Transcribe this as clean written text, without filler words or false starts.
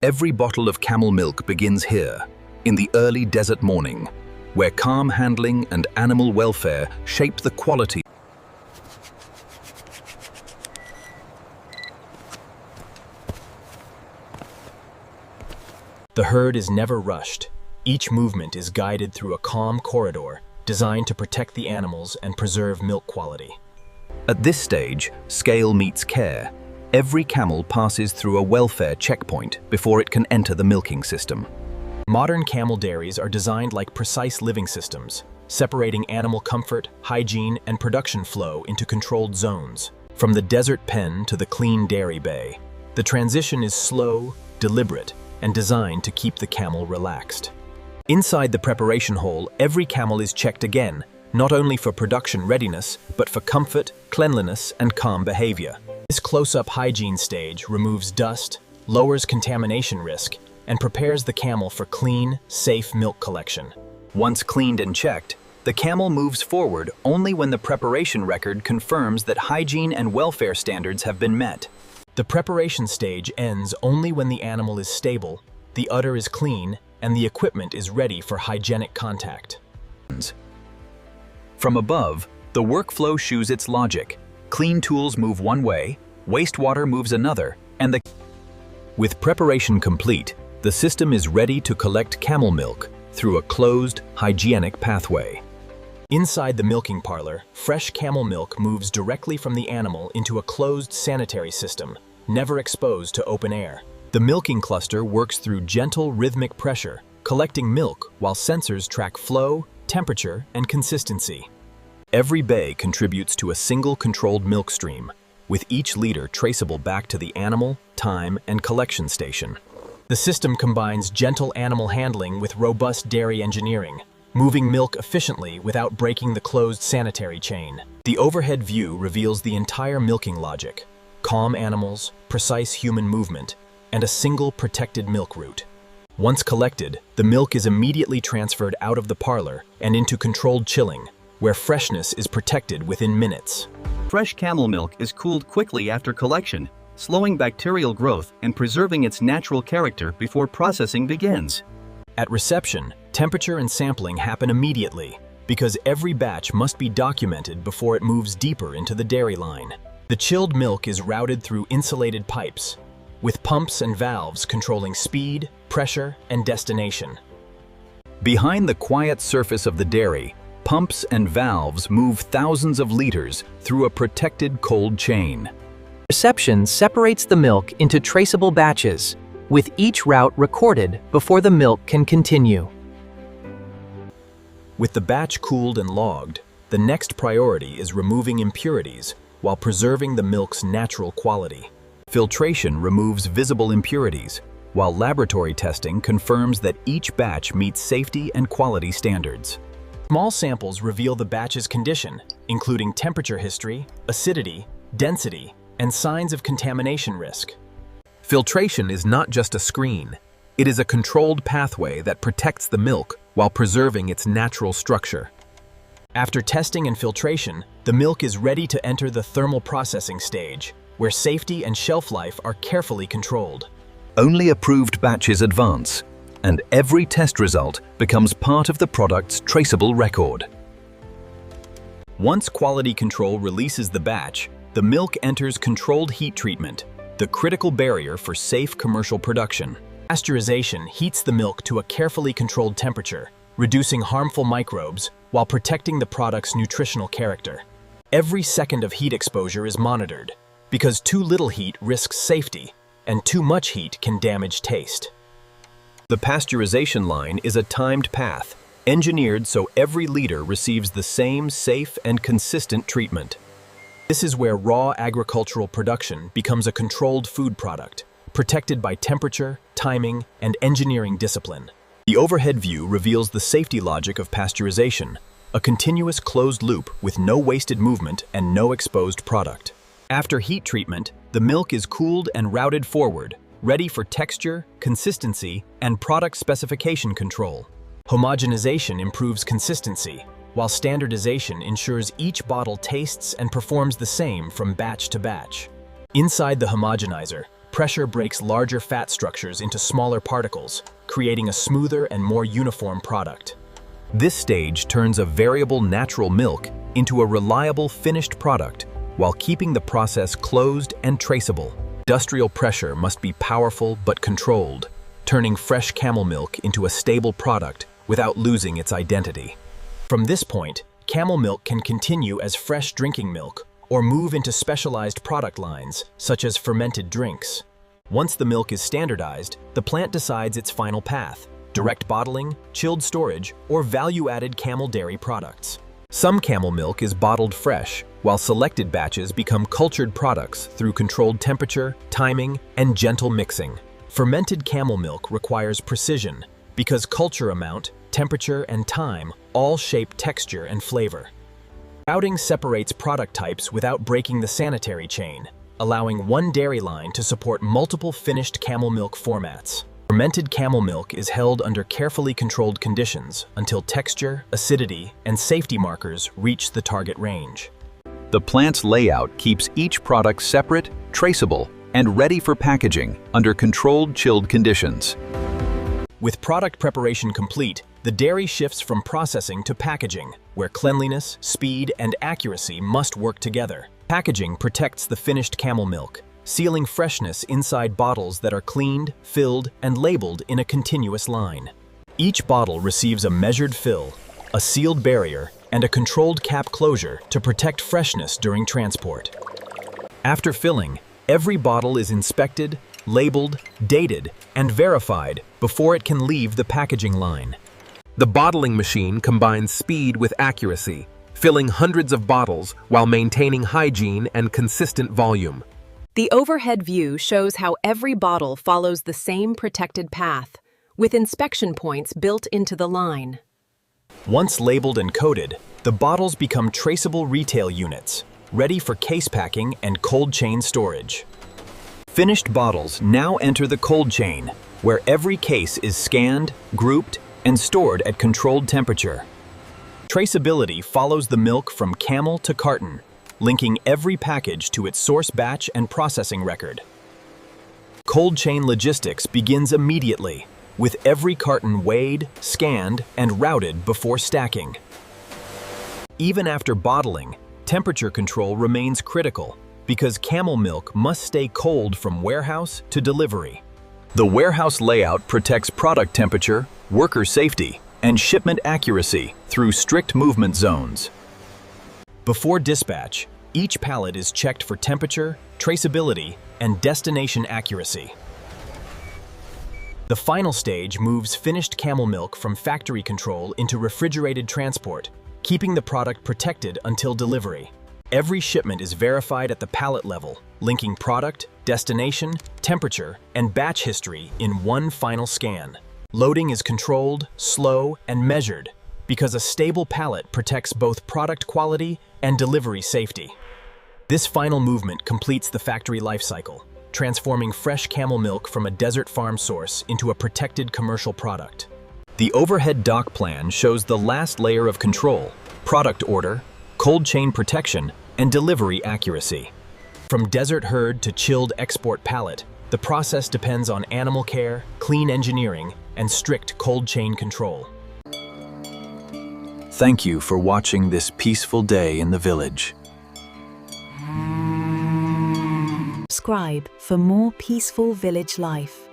Every bottle of camel milk begins here, in the early desert morning, where calm handling and animal welfare shape the quality. The herd is never rushed. Each movement is guided through a calm corridor designed to protect the animals and preserve milk quality. At this stage, scale meets care. Every camel passes through a welfare checkpoint before it can enter the milking system. Modern camel dairies are designed like precise living systems, separating animal comfort, hygiene, and production flow into controlled zones. From the desert pen to the clean dairy bay, the transition is slow, deliberate, and designed to keep the camel relaxed. Inside the preparation hall, every camel is checked again, not only for production readiness, but for comfort, cleanliness, and calm behavior. This close-up hygiene stage removes dust, lowers contamination risk, and prepares the camel for clean, safe milk collection. Once cleaned and checked, the camel moves forward only when the preparation record confirms that hygiene and welfare standards have been met. The preparation stage ends only when the animal is stable, the udder is clean, and the equipment is ready for hygienic contact. From above, the workflow shews its logic. Clean tools move one way, wastewater moves another, and with preparation complete, the system is ready to collect camel milk through a closed, hygienic pathway. Inside the milking parlor, fresh camel milk moves directly from the animal into a closed sanitary system, never exposed to open air. The milking cluster works through gentle, rhythmic pressure, collecting milk while sensors track flow, temperature, and consistency. Every bay contributes to a single controlled milk stream, with each liter traceable back to the animal, time, and collection station. The system combines gentle animal handling with robust dairy engineering, moving milk efficiently without breaking the closed sanitary chain. The overhead view reveals the entire milking logic: calm animals, precise human movement, and a single protected milk route. Once collected, the milk is immediately transferred out of the parlor and into controlled chilling, where freshness is protected within minutes. Fresh camel milk is cooled quickly after collection, slowing bacterial growth and preserving its natural character before processing begins. At reception, temperature and sampling happen immediately, because every batch must be documented before it moves deeper into the dairy line. The chilled milk is routed through insulated pipes, with pumps and valves controlling speed, pressure, and destination. Behind the quiet surface of the dairy, pumps and valves move thousands of liters through a protected cold chain. Reception separates the milk into traceable batches, with each route recorded before the milk can continue. With the batch cooled and logged, the next priority is removing impurities while preserving the milk's natural quality. Filtration removes visible impurities, while laboratory testing confirms that each batch meets safety and quality standards. Small samples reveal the batch's condition, including temperature history, acidity, density, and signs of contamination risk. Filtration is not just a screen. It is a controlled pathway that protects the milk while preserving its natural structure. After testing and filtration, the milk is ready to enter the thermal processing stage, where safety and shelf life are carefully controlled. Only approved batches advance, and every test result becomes part of the product's traceable record. Once quality control releases the batch, the milk enters controlled heat treatment, the critical barrier for safe commercial production. Pasteurization heats the milk to a carefully controlled temperature, reducing harmful microbes while protecting the product's nutritional character. Every second of heat exposure is monitored, because too little heat risks safety, and too much heat can damage taste. The pasteurization line is a timed path, engineered so every liter receives the same safe and consistent treatment. This is where raw agricultural production becomes a controlled food product, protected by temperature, timing, and engineering discipline. The overhead view reveals the safety logic of pasteurization, a continuous closed loop with no wasted movement and no exposed product. After heat treatment, the milk is cooled and routed forward, ready for texture, consistency, and product specification control. Homogenization improves consistency, while standardization ensures each bottle tastes and performs the same from batch to batch. Inside the homogenizer, Pressure breaks larger fat structures into smaller particles, creating a smoother and more uniform product. This stage turns a variable natural milk into a reliable finished product while keeping the process closed and traceable. Industrial pressure must be powerful but controlled, turning fresh camel milk into a stable product without losing its identity. From this point, camel milk can continue as fresh drinking milk or move into specialized product lines, such as fermented drinks. Once the milk is standardized, the plant decides its final path: direct bottling, chilled storage, or value-added camel dairy products. Some camel milk is bottled fresh, while selected batches become cultured products through controlled temperature, timing, and gentle mixing. Fermented camel milk requires precision because culture amount, temperature, and time all shape texture and flavor. Routing separates product types without breaking the sanitary chain, allowing one dairy line to support multiple finished camel milk formats. Fermented camel milk is held under carefully controlled conditions until texture, acidity, and safety markers reach the target range. The plant's layout keeps each product separate, traceable, and ready for packaging under controlled chilled conditions. With product preparation complete, the dairy shifts from processing to packaging, where cleanliness, speed, and accuracy must work together. Packaging protects the finished camel milk, sealing freshness inside bottles that are cleaned, filled, and labeled in a continuous line. Each bottle receives a measured fill, a sealed barrier, and a controlled cap closure to protect freshness during transport. After filling, every bottle is inspected, labeled, dated, and verified before it can leave the packaging line. The bottling machine combines speed with accuracy, filling hundreds of bottles while maintaining hygiene and consistent volume. The overhead view shows how every bottle follows the same protected path, with inspection points built into the line. Once labeled and coded, the bottles become traceable retail units, ready for case packing and cold chain storage. Finished bottles now enter the cold chain, where every case is scanned, grouped, and stored at controlled temperature. Traceability follows the milk from camel to carton, linking every package to its source batch and processing record. Cold chain logistics begins immediately, with every carton weighed, scanned, and routed before stacking. Even after bottling, temperature control remains critical because camel milk must stay cold from warehouse to delivery. The warehouse layout protects product temperature, worker safety, and shipment accuracy through strict movement zones. Before dispatch, each pallet is checked for temperature, traceability, and destination accuracy. The final stage moves finished camel milk from factory control into refrigerated transport, keeping the product protected until delivery. Every shipment is verified at the pallet level, linking product, destination, temperature, and batch history in one final scan. Loading is controlled, slow, and measured because a stable pallet protects both product quality and delivery safety. This final movement completes the factory life cycle, transforming fresh camel milk from a desert farm source into a protected commercial product. The overhead dock plan shows the last layer of control: product order, cold chain protection, and delivery accuracy. From desert herd to chilled export pallet, the process depends on animal care, clean engineering, and strict cold chain control. Thank you for watching this peaceful day in the village. Subscribe for more peaceful village life.